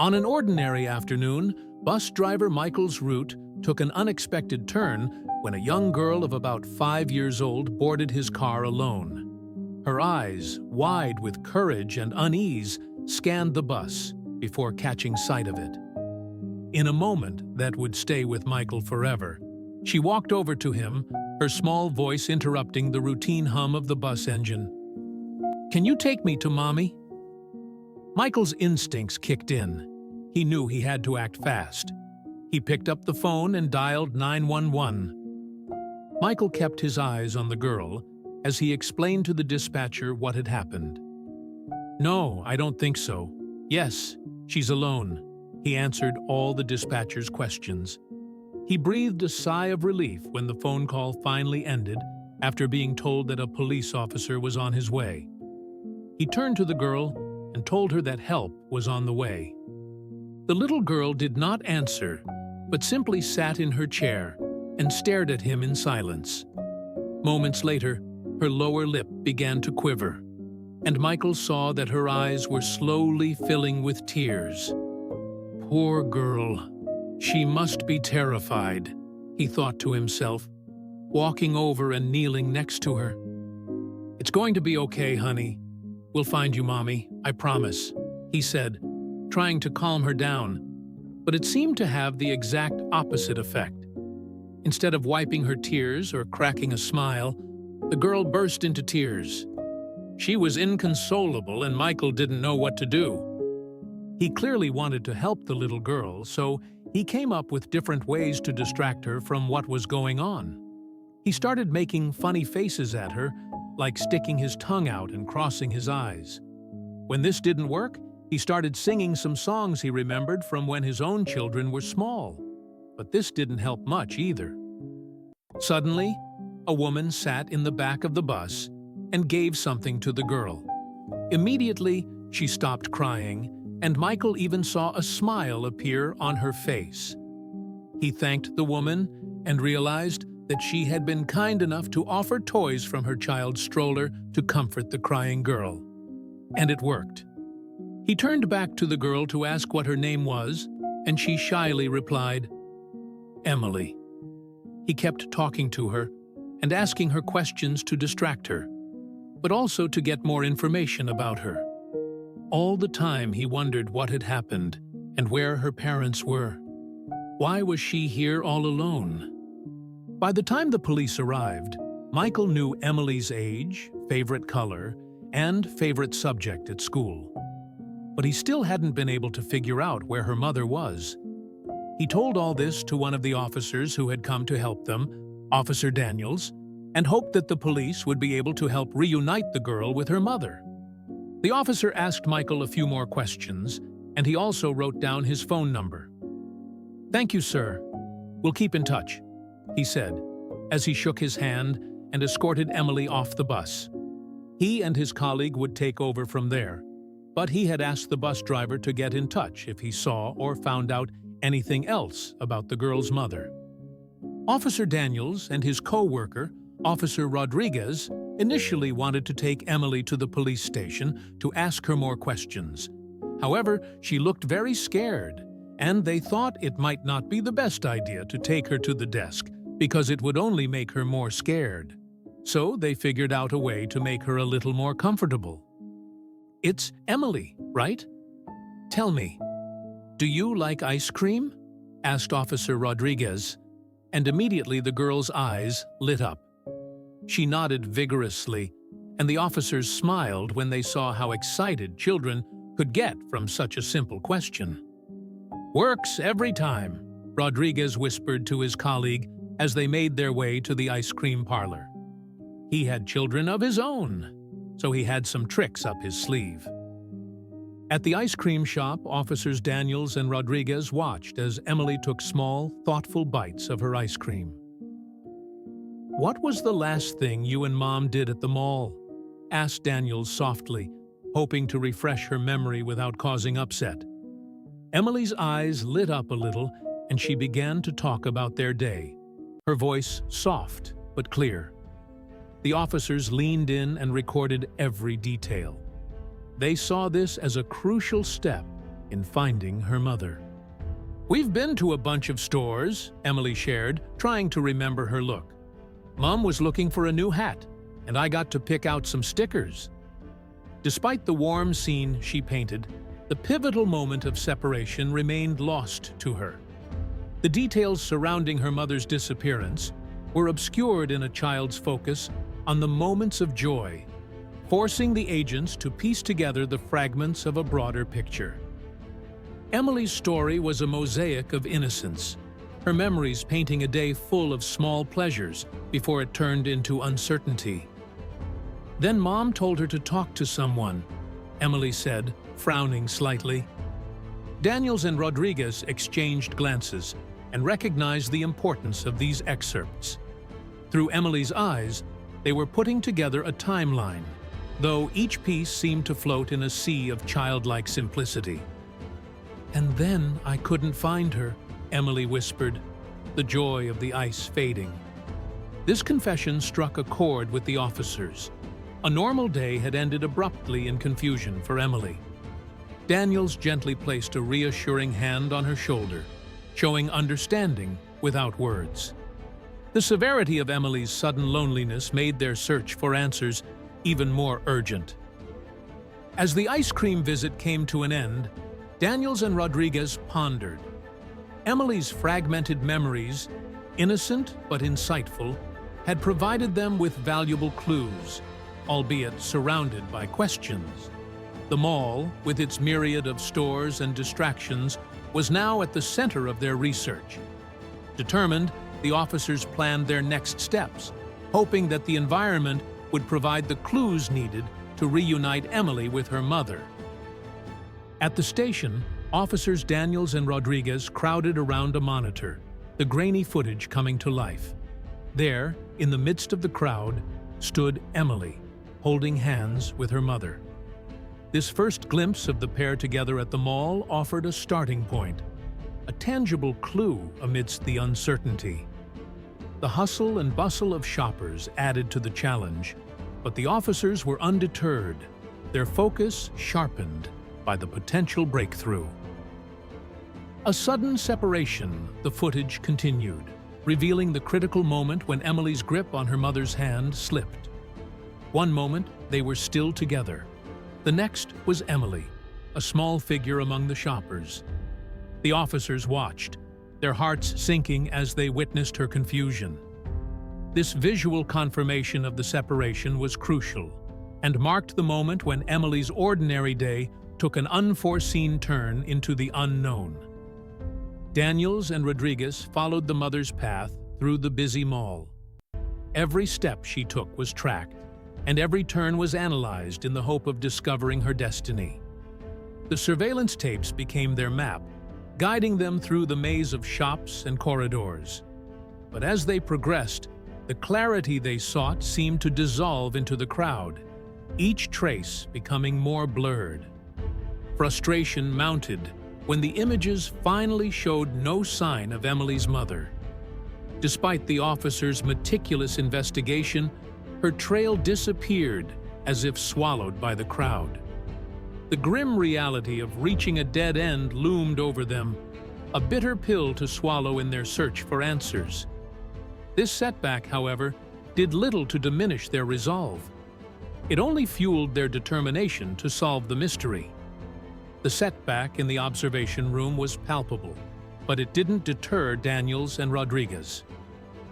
On an ordinary afternoon, bus driver Michael's route took an unexpected turn when a young girl of about 5 years old boarded his car alone. Her eyes, wide with courage and unease, scanned the bus before catching sight of it. In a moment that would stay with Michael forever, she walked over to him, her small voice interrupting the routine hum of the bus engine. "Can you take me to Mommy?" Michael's instincts kicked in. He knew he had to act fast. He picked up the phone and dialed 911. Michael kept his eyes on the girl as he explained to the dispatcher what had happened. "No, I don't think so. Yes, she's alone," he answered all the dispatcher's questions. He breathed a sigh of relief when the phone call finally ended after being told that a police officer was on his way. He turned to the girl and told her that help was on the way. The little girl did not answer, but simply sat in her chair and stared at him in silence. Moments later, her lower lip began to quiver, and Michael saw that her eyes were slowly filling with tears. "Poor girl. She must be terrified," he thought to himself, walking over and kneeling next to her. "It's going to be okay, honey. We'll find you, Mommy, I promise," he said, trying to calm her down, but it seemed to have the exact opposite effect. Instead of wiping her tears or cracking a smile, the girl burst into tears. She was inconsolable, and Michael didn't know what to do. He clearly wanted to help the little girl, so he came up with different ways to distract her from what was going on. He started making funny faces at her, like sticking his tongue out and crossing his eyes. When this didn't work, he started singing some songs he remembered from when his own children were small. But this didn't help much either. Suddenly, a woman sat in the back of the bus and gave something to the girl. Immediately, she stopped crying, and Michael even saw a smile appear on her face. He thanked the woman and realized that she had been kind enough to offer toys from her child's stroller to comfort the crying girl. And it worked. He turned back to the girl to ask what her name was, and she shyly replied, "Emily." He kept talking to her and asking her questions to distract her, but also to get more information about her. All the time he wondered what had happened and where her parents were. Why was she here all alone? By the time the police arrived, Michael knew Emily's age, favorite color, and favorite subject at school. But he still hadn't been able to figure out where her mother was. He told all this to one of the officers who had come to help them, Officer Daniels, and hoped that the police would be able to help reunite the girl with her mother. The officer asked Michael a few more questions, and he also wrote down his phone number. "Thank you, sir. We'll keep in touch," he said, as he shook his hand and escorted Emily off the bus. He and his colleague would take over from there, but he had asked the bus driver to get in touch if he saw or found out anything else about the girl's mother. Officer Daniels and his co-worker, Officer Rodriguez, initially wanted to take Emily to the police station to ask her more questions. However, she looked very scared, and they thought it might not be the best idea to take her to the desk because it would only make her more scared. So they figured out a way to make her a little more comfortable. "It's Emily, right? Tell me, do you like ice cream?" asked Officer Rodriguez, and immediately the girl's eyes lit up. She nodded vigorously, and the officers smiled when they saw how excited children could get from such a simple question. "Works every time," Rodriguez whispered to his colleague as they made their way to the ice cream parlor. He had children of his own, so he had some tricks up his sleeve. At the ice cream shop, Officers Daniels and Rodriguez watched as Emily took small, thoughtful bites of her ice cream. "What was the last thing you and Mom did at the mall?" asked Daniels softly, hoping to refresh her memory without causing upset. Emily's eyes lit up a little, and she began to talk about their day, her voice soft but clear. The officers leaned in and recorded every detail. They saw this as a crucial step in finding her mother. "We've been to a bunch of stores," Emily shared, trying to remember her look. "Mom was looking for a new hat, and I got to pick out some stickers." Despite the warm scene she painted, the pivotal moment of separation remained lost to her. The details surrounding her mother's disappearance were obscured in a child's focus on the moments of joy, forcing the agents to piece together the fragments of a broader picture. Emily's story was a mosaic of innocence, her memories painting a day full of small pleasures before it turned into uncertainty. "Then Mom told her to talk to someone," Emily said, frowning slightly. Daniels and Rodriguez exchanged glances and recognized the importance of these excerpts. Through Emily's eyes, they were putting together a timeline, though each piece seemed to float in a sea of childlike simplicity. "And then I couldn't find her," Emily whispered, the joy of the ice fading. This confession struck a chord with the officers. A normal day had ended abruptly in confusion for Emily. Daniels gently placed a reassuring hand on her shoulder, showing understanding without words. The severity of Emily's sudden loneliness made their search for answers even more urgent. As the ice cream visit came to an end, Daniels and Rodriguez pondered. Emily's fragmented memories, innocent but insightful, had provided them with valuable clues, albeit surrounded by questions. The mall, with its myriad of stores and distractions, was now at the center of their research. Determined, the officers planned their next steps, hoping that the environment would provide the clues needed to reunite Emily with her mother. At the station, officers Daniels and Rodriguez crowded around a monitor, the grainy footage coming to life. There, in the midst of the crowd, stood Emily, holding hands with her mother. This first glimpse of the pair together at the mall offered a starting point, a tangible clue amidst the uncertainty. The hustle and bustle of shoppers added to the challenge, but the officers were undeterred, their focus sharpened by the potential breakthrough. A sudden separation, the footage continued, revealing the critical moment when Emily's grip on her mother's hand slipped. One moment, they were still together. The next was Emily, a small figure among the shoppers. The officers watched, their hearts sinking as they witnessed her confusion. This visual confirmation of the separation was crucial and marked the moment when Emily's ordinary day took an unforeseen turn into the unknown. Daniels and Rodriguez followed the mother's path through the busy mall. Every step she took was tracked, and every turn was analyzed in the hope of discovering her destiny. The surveillance tapes became their map, guiding them through the maze of shops and corridors. But as they progressed, the clarity they sought seemed to dissolve into the crowd, each trace becoming more blurred. Frustration mounted when the images finally showed no sign of Emily's mother. Despite the officers' meticulous investigation, her trail disappeared as if swallowed by the crowd. The grim reality of reaching a dead end loomed over them, a bitter pill to swallow in their search for answers. This setback, however, did little to diminish their resolve. It only fueled their determination to solve the mystery. The setback in the observation room was palpable, but it didn't deter Daniels and Rodriguez.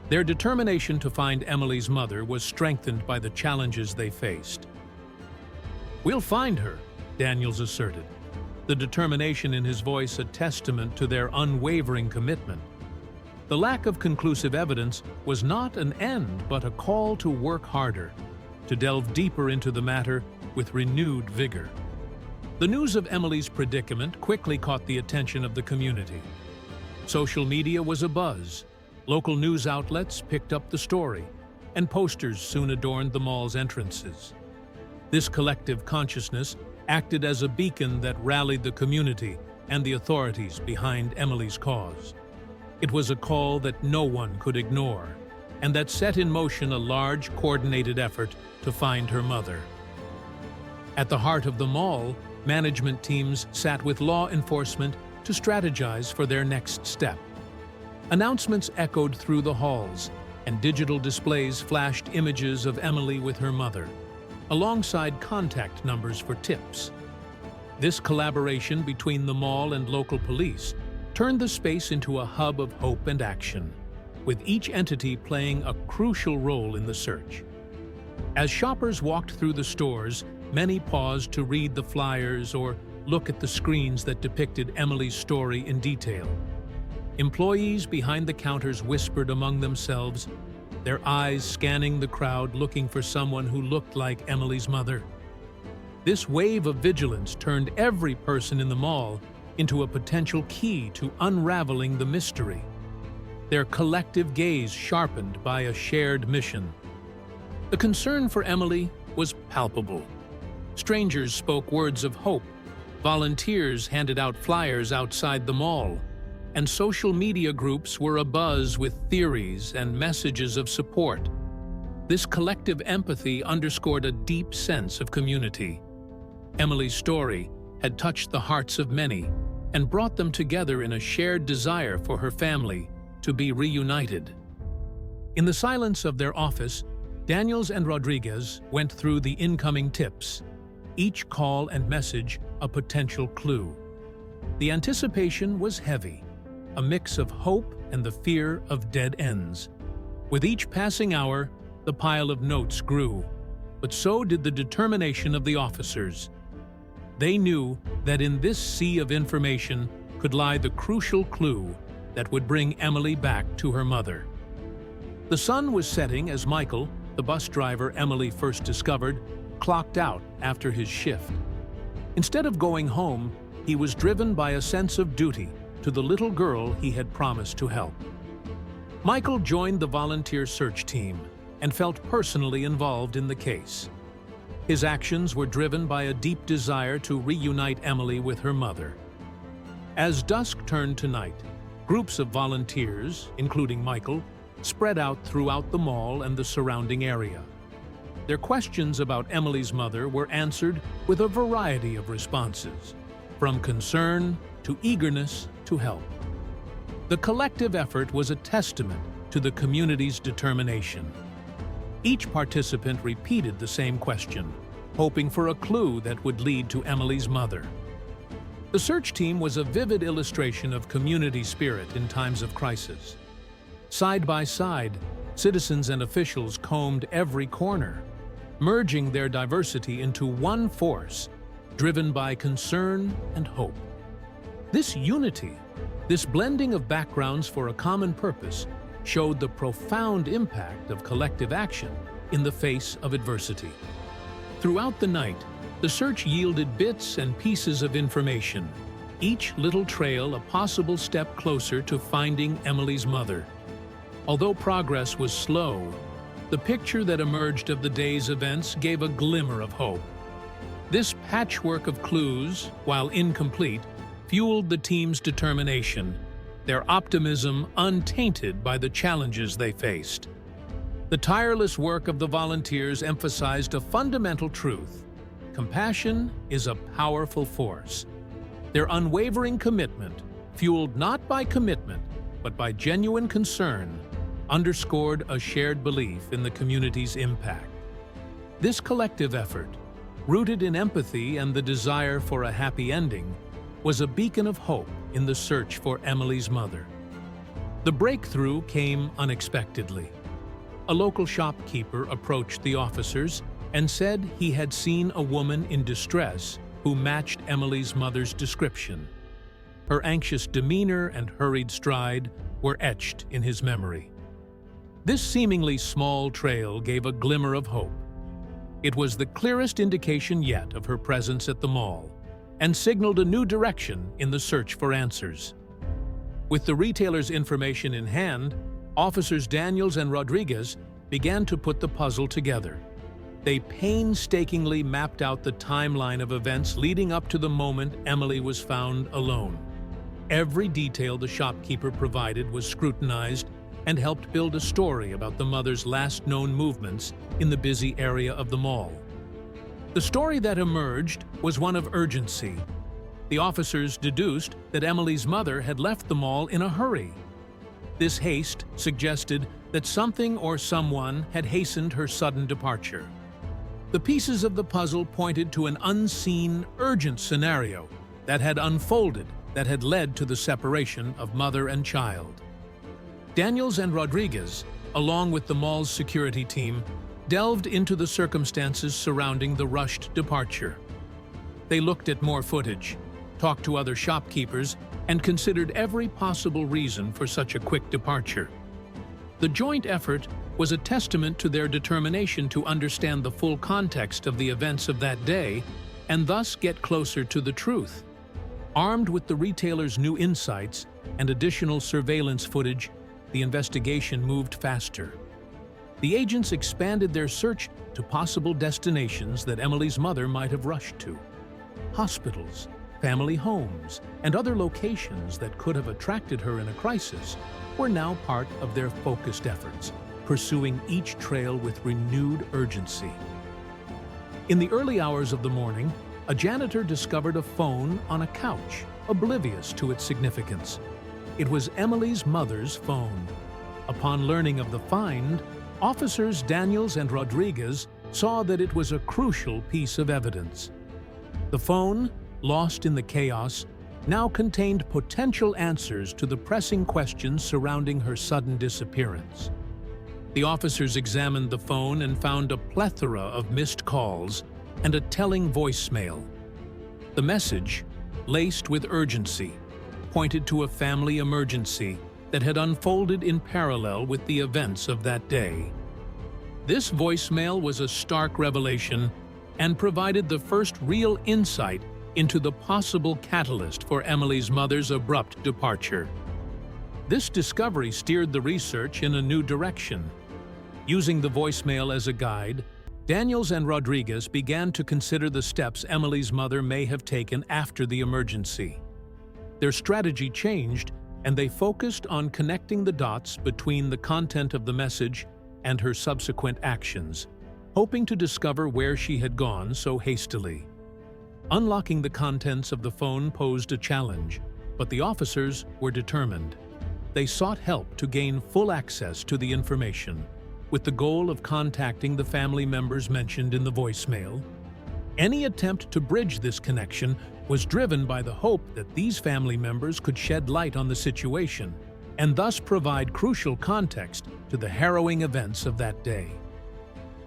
Their determination to find Emily's mother was strengthened by the challenges they faced. "We'll find her," Daniels asserted, the determination in his voice a testament to their unwavering commitment. The lack of conclusive evidence was not an end but a call to work harder, to delve deeper into the matter with renewed vigor. The news of Emily's predicament quickly caught the attention of the community. Social media was abuzz. Local news outlets picked up the story, and posters soon adorned the mall's entrances. This collective consciousness acted as a beacon that rallied the community and the authorities behind Emily's cause. It was a call that no one could ignore, and that set in motion a large, coordinated effort to find her mother. At the heart of the mall, management teams sat with law enforcement to strategize for their next step. Announcements echoed through the halls, and digital displays flashed images of Emily with her mother, alongside contact numbers for tips. This collaboration between the mall and local police turned the space into a hub of hope and action, with each entity playing a crucial role in the search. As shoppers walked through the stores, many paused to read the flyers or look at the screens that depicted Emily's story in detail. Employees behind the counters whispered among themselves, their eyes scanning the crowd looking for someone who looked like Emily's mother. This wave of vigilance turned every person in the mall into a potential key to unraveling the mystery, their collective gaze sharpened by a shared mission. The concern for Emily was palpable. Strangers spoke words of hope, volunteers handed out flyers outside the mall, and social media groups were abuzz with theories and messages of support. This collective empathy underscored a deep sense of community. Emily's story had touched the hearts of many and brought them together in a shared desire for her family to be reunited. In the silence of their office, Daniels and Rodriguez went through the incoming tips, each call and message a potential clue. The anticipation was heavy, a mix of hope and the fear of dead ends. With each passing hour, the pile of notes grew, but so did the determination of the officers. They knew that in this sea of information could lie the crucial clue that would bring Emily back to her mother. The sun was setting as Michael, the bus driver Emily first discovered, clocked out after his shift. Instead of going home, he was driven by a sense of duty to the little girl he had promised to help. Michael joined the volunteer search team and felt personally involved in the case. His actions were driven by a deep desire to reunite Emily with her mother. As dusk turned to night, groups of volunteers, including Michael, spread out throughout the mall and the surrounding area. Their questions about Emily's mother were answered with a variety of responses, from concern to eagerness to help. The collective effort was a testament to the community's determination. Each participant repeated the same question, hoping for a clue that would lead to Emily's mother. The search team was a vivid illustration of community spirit in times of crisis. Side by side, citizens and officials combed every corner, merging their diversity into one force, driven by concern and hope. This unity, this blending of backgrounds for a common purpose, showed the profound impact of collective action in the face of adversity. Throughout the night, the search yielded bits and pieces of information, each little trail a possible step closer to finding Emily's mother. Although progress was slow, the picture that emerged of the day's events gave a glimmer of hope. This patchwork of clues, while incomplete, fueled the team's determination, their optimism untainted by the challenges they faced. The tireless work of the volunteers emphasized a fundamental truth: compassion is a powerful force. Their unwavering commitment, fueled not by commitment, but by genuine concern, underscored a shared belief in the community's impact. This collective effort, rooted in empathy and the desire for a happy ending, was a beacon of hope in the search for Emily's mother. The breakthrough came unexpectedly. A local shopkeeper approached the officers and said he had seen a woman in distress who matched Emily's mother's description. Her anxious demeanor and hurried stride were etched in his memory. This seemingly small trail gave a glimmer of hope. It was the clearest indication yet of her presence at the mall, and signaled a new direction in the search for answers. With the retailer's information in hand, officers Daniels and Rodriguez began to put the puzzle together. They painstakingly mapped out the timeline of events leading up to the moment Emily was found alone. Every detail the shopkeeper provided was scrutinized and helped build a story about the mother's last known movements in the busy area of the mall. The story that emerged was one of urgency. The officers deduced that Emily's mother had left the mall in a hurry. This haste suggested that something or someone had hastened her sudden departure. The pieces of the puzzle pointed to an unseen, urgent scenario that had unfolded that had led to the separation of mother and child. Daniels and Rodriguez, along with the mall's security team, delved into the circumstances surrounding the rushed departure. They looked at more footage, talked to other shopkeepers, and considered every possible reason for such a quick departure. The joint effort was a testament to their determination to understand the full context of the events of that day and thus get closer to the truth. Armed with the retailer's new insights and additional surveillance footage, the investigation moved faster. The agents expanded their search to possible destinations that Emily's mother might have rushed to. Hospitals, family homes, and other locations that could have attracted her in a crisis were now part of their focused efforts, pursuing each trail with renewed urgency. In the early hours of the morning, a janitor discovered a phone on a couch, oblivious to its significance. It was Emily's mother's phone. Upon learning of the find, officers Daniels and Rodriguez saw that it was a crucial piece of evidence. The phone, lost in the chaos, now contained potential answers to the pressing questions surrounding her sudden disappearance. The officers examined the phone and found a plethora of missed calls and a telling voicemail. The message, laced with urgency, pointed to a family emergency that had unfolded in parallel with the events of that day. This voicemail was a stark revelation and provided the first real insight into the possible catalyst for Emily's mother's abrupt departure. This discovery steered the research in a new direction. Using the voicemail as a guide, Daniels and Rodriguez began to consider the steps Emily's mother may have taken after the emergency. Their strategy changed, and they focused on connecting the dots between the content of the message and her subsequent actions, hoping to discover where she had gone so hastily. Unlocking the contents of the phone posed a challenge, but the officers were determined. They sought help to gain full access to the information, with the goal of contacting the family members mentioned in the voicemail. Any attempt to bridge this connection was driven by the hope that these family members could shed light on the situation and thus provide crucial context to the harrowing events of that day.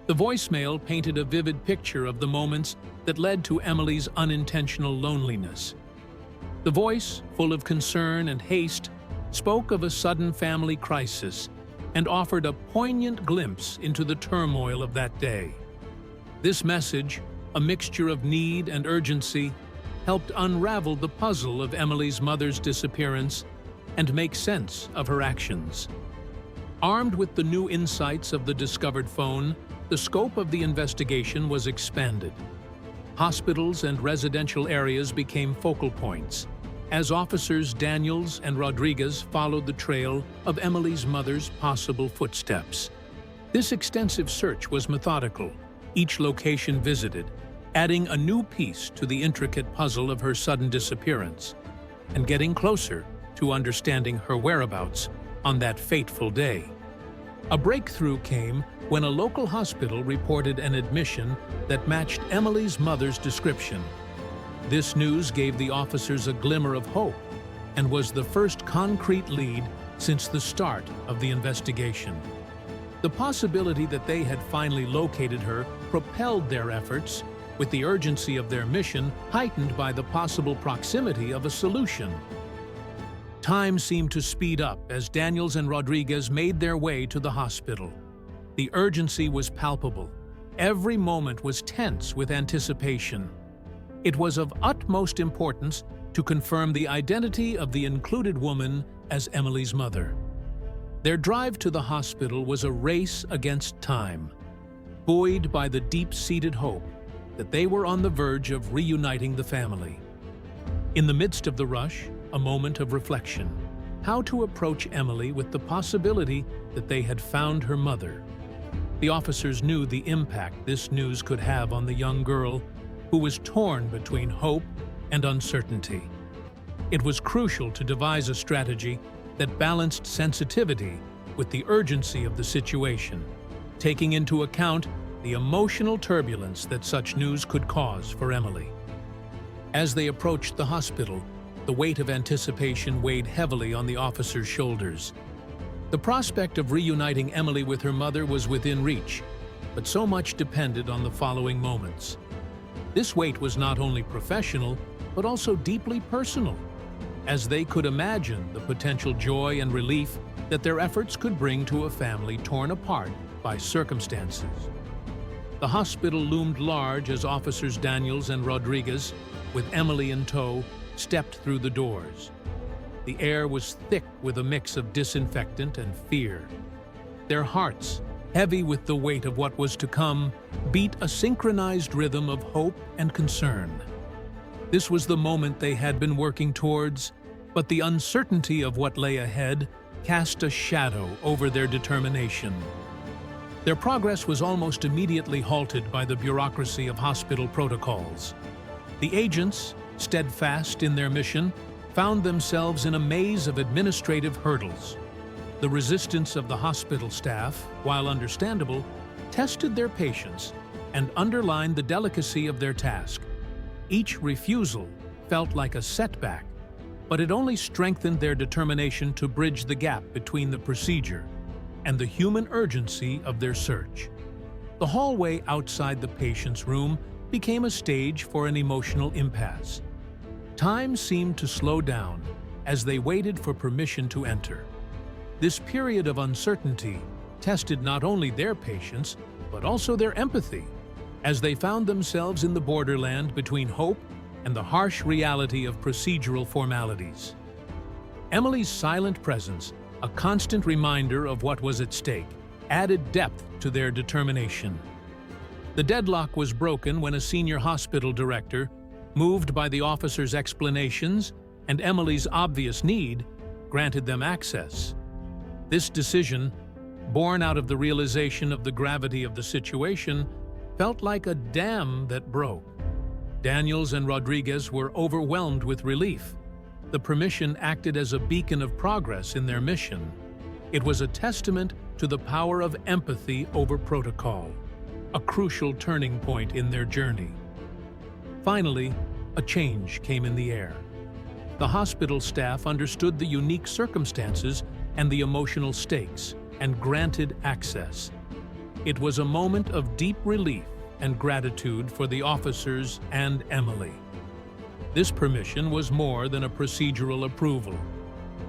The voicemail painted a vivid picture of the moments that led to Emily's unintentional loneliness. The voice, full of concern and haste, spoke of a sudden family crisis and offered a poignant glimpse into the turmoil of that day. This message, a mixture of need and urgency, helped unravel the puzzle of Emily's mother's disappearance and make sense of her actions. Armed with the new insights of the discovered phone, the scope of the investigation was expanded. Hospitals and residential areas became focal points, as officers Daniels and Rodriguez followed the trail of Emily's mother's possible footsteps. This extensive search was methodical, each location visited, adding a new piece to the intricate puzzle of her sudden disappearance, and getting closer to understanding her whereabouts on that fateful day. A breakthrough came when a local hospital reported an admission that matched Emily's mother's description. This news gave the officers a glimmer of hope and was the first concrete lead since the start of the investigation. The possibility that they had finally located her propelled their efforts, with the urgency of their mission heightened by the possible proximity of a solution. Time seemed to speed up as Daniels and Rodriguez made their way to the hospital. The urgency was palpable. Every moment was tense with anticipation. It was of utmost importance to confirm the identity of the included woman as Emily's mother. Their drive to the hospital was a race against time, buoyed by the deep-seated hope that they were on the verge of reuniting the family. In the midst of the rush, a moment of reflection: how to approach Emily with the possibility that they had found her mother. The officers knew the impact this news could have on the young girl, who was torn between hope and uncertainty. It was crucial to devise a strategy that balanced sensitivity with the urgency of the situation, taking into account the emotional turbulence that such news could cause for Emily. As they approached the hospital, the weight of anticipation weighed heavily on the officer's shoulders. The prospect of reuniting Emily with her mother was within reach, but so much depended on the following moments. This weight was not only professional, but also deeply personal, as they could imagine the potential joy and relief that their efforts could bring to a family torn apart by circumstances. The hospital loomed large as Officers Daniels and Rodriguez, with Emily in tow, stepped through the doors. The air was thick with a mix of disinfectant and fear. Their hearts, heavy with the weight of what was to come, beat a synchronized rhythm of hope and concern. This was the moment they had been working towards, but the uncertainty of what lay ahead cast a shadow over their determination. Their progress was almost immediately halted by the bureaucracy of hospital protocols. The agents, steadfast in their mission, found themselves in a maze of administrative hurdles. The resistance of the hospital staff, while understandable, tested their patience and underlined the delicacy of their task. Each refusal felt like a setback, but it only strengthened their determination to bridge the gap between the procedure and the human urgency of their search. The hallway outside the patient's room became a stage for an emotional impasse. Time seemed to slow down as they waited for permission to enter. This period of uncertainty tested not only their patience, but also their empathy, as they found themselves in the borderland between hope and the harsh reality of procedural formalities. Emily's silent presence, a constant reminder of what was at stake, added depth to their determination. The deadlock was broken when a senior hospital director, moved by the officer's explanations and Emily's obvious need, granted them access. This decision, born out of the realization of the gravity of the situation, felt like a dam that broke. Daniels and Rodriguez were overwhelmed with relief. The permission acted as a beacon of progress in their mission. It was a testament to the power of empathy over protocol, a crucial turning point in their journey. Finally, a change came in the air. The hospital staff understood the unique circumstances and the emotional stakes, and granted access. It was a moment of deep relief and gratitude for the officers and Emily. This permission was more than a procedural approval.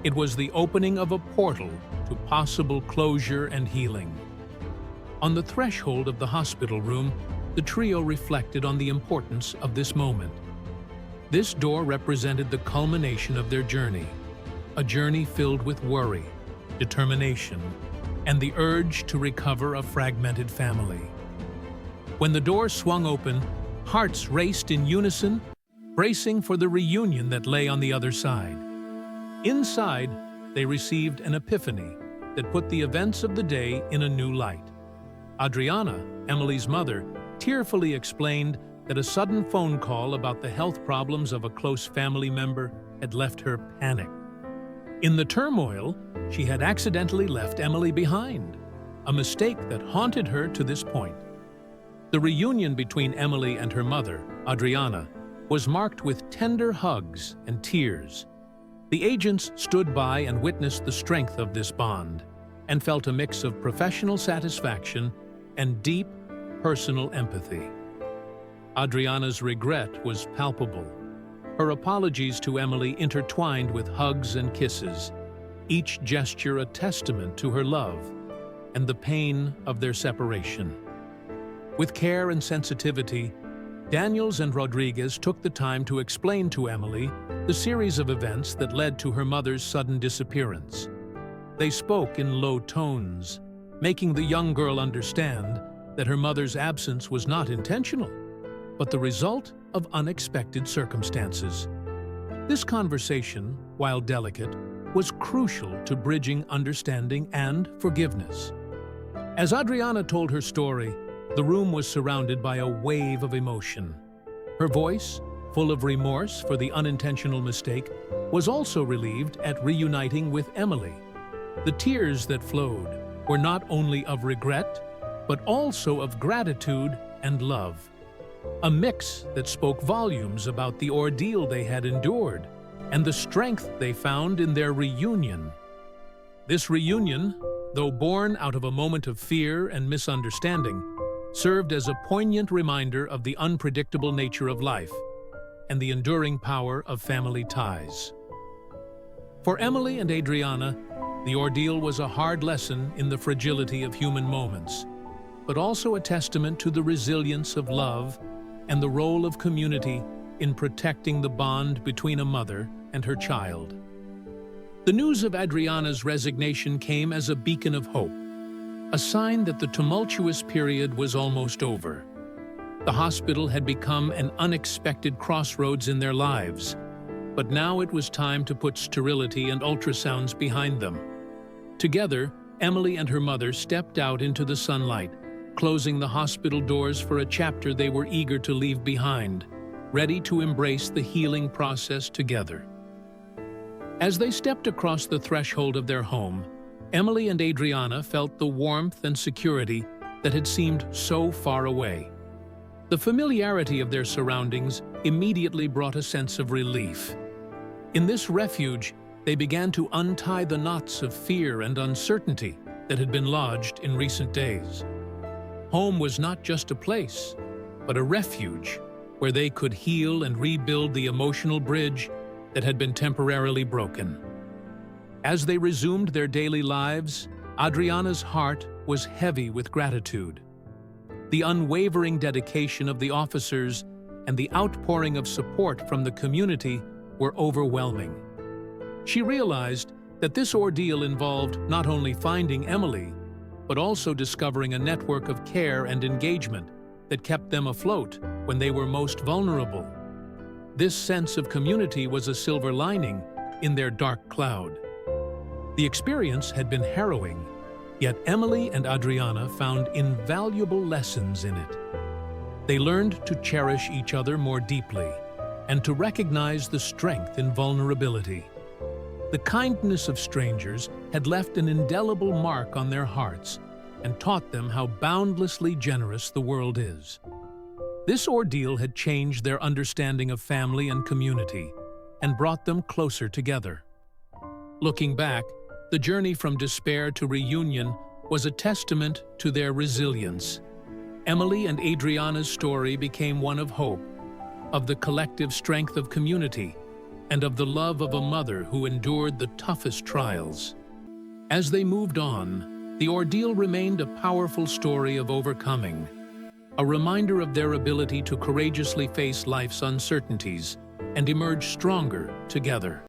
It was the opening of a portal to possible closure and healing. On the threshold of the hospital room, the trio reflected on the importance of this moment. This door represented the culmination of their journey, a journey filled with worry, determination, and the urge to recover a fragmented family. When the door swung open, hearts raced in unison, bracing for the reunion that lay on the other side. Inside, they received an epiphany that put the events of the day in a new light. Adriana, Emily's mother, tearfully explained that a sudden phone call about the health problems of a close family member had left her panicked. In the turmoil, she had accidentally left Emily behind, a mistake that haunted her to this point. The reunion between Emily and her mother, Adriana, was marked with tender hugs and tears. The agents stood by and witnessed the strength of this bond, and felt a mix of professional satisfaction and deep, personal empathy. Adriana's regret was palpable. Her apologies to Emily intertwined with hugs and kisses, each gesture a testament to her love and the pain of their separation. With care and sensitivity, Daniels and Rodriguez took the time to explain to Emily the series of events that led to her mother's sudden disappearance. They spoke in low tones, making the young girl understand that her mother's absence was not intentional, but the result of unexpected circumstances. This conversation, while delicate, was crucial to bridging understanding and forgiveness. As Adriana told her story, the room was surrounded by a wave of emotion. Her voice, full of remorse for the unintentional mistake, was also relieved at reuniting with Emily. The tears that flowed were not only of regret, but also of gratitude and love. A mix that spoke volumes about the ordeal they had endured and the strength they found in their reunion. This reunion, though born out of a moment of fear and misunderstanding, served as a poignant reminder of the unpredictable nature of life and the enduring power of family ties. For Emily and Adriana, the ordeal was a hard lesson in the fragility of human moments, but also a testament to the resilience of love and the role of community in protecting the bond between a mother and her child. The news of Adriana's resignation came as a beacon of hope, a sign that the tumultuous period was almost over. The hospital had become an unexpected crossroads in their lives, but now it was time to put sterility and ultrasounds behind them. Together, Emily and her mother stepped out into the sunlight, closing the hospital doors for a chapter they were eager to leave behind, ready to embrace the healing process together. As they stepped across the threshold of their home, Emily and Adriana felt the warmth and security that had seemed so far away. The familiarity of their surroundings immediately brought a sense of relief. In this refuge, they began to untie the knots of fear and uncertainty that had been lodged in recent days. Home was not just a place, but a refuge where they could heal and rebuild the emotional bridge that had been temporarily broken. As they resumed their daily lives, Adriana's heart was heavy with gratitude. The unwavering dedication of the officers and the outpouring of support from the community were overwhelming. She realized that this ordeal involved not only finding Emily, but also discovering a network of care and engagement that kept them afloat when they were most vulnerable. This sense of community was a silver lining in their dark cloud. The experience had been harrowing, yet Emily and Adriana found invaluable lessons in it. They learned to cherish each other more deeply and to recognize the strength in vulnerability. The kindness of strangers had left an indelible mark on their hearts and taught them how boundlessly generous the world is. This ordeal had changed their understanding of family and community and brought them closer together. Looking back, the journey from despair to reunion was a testament to their resilience. Emily and Adriana's story became one of hope, of the collective strength of community, and of the love of a mother who endured the toughest trials. As they moved on, the ordeal remained a powerful story of overcoming, a reminder of their ability to courageously face life's uncertainties and emerge stronger together.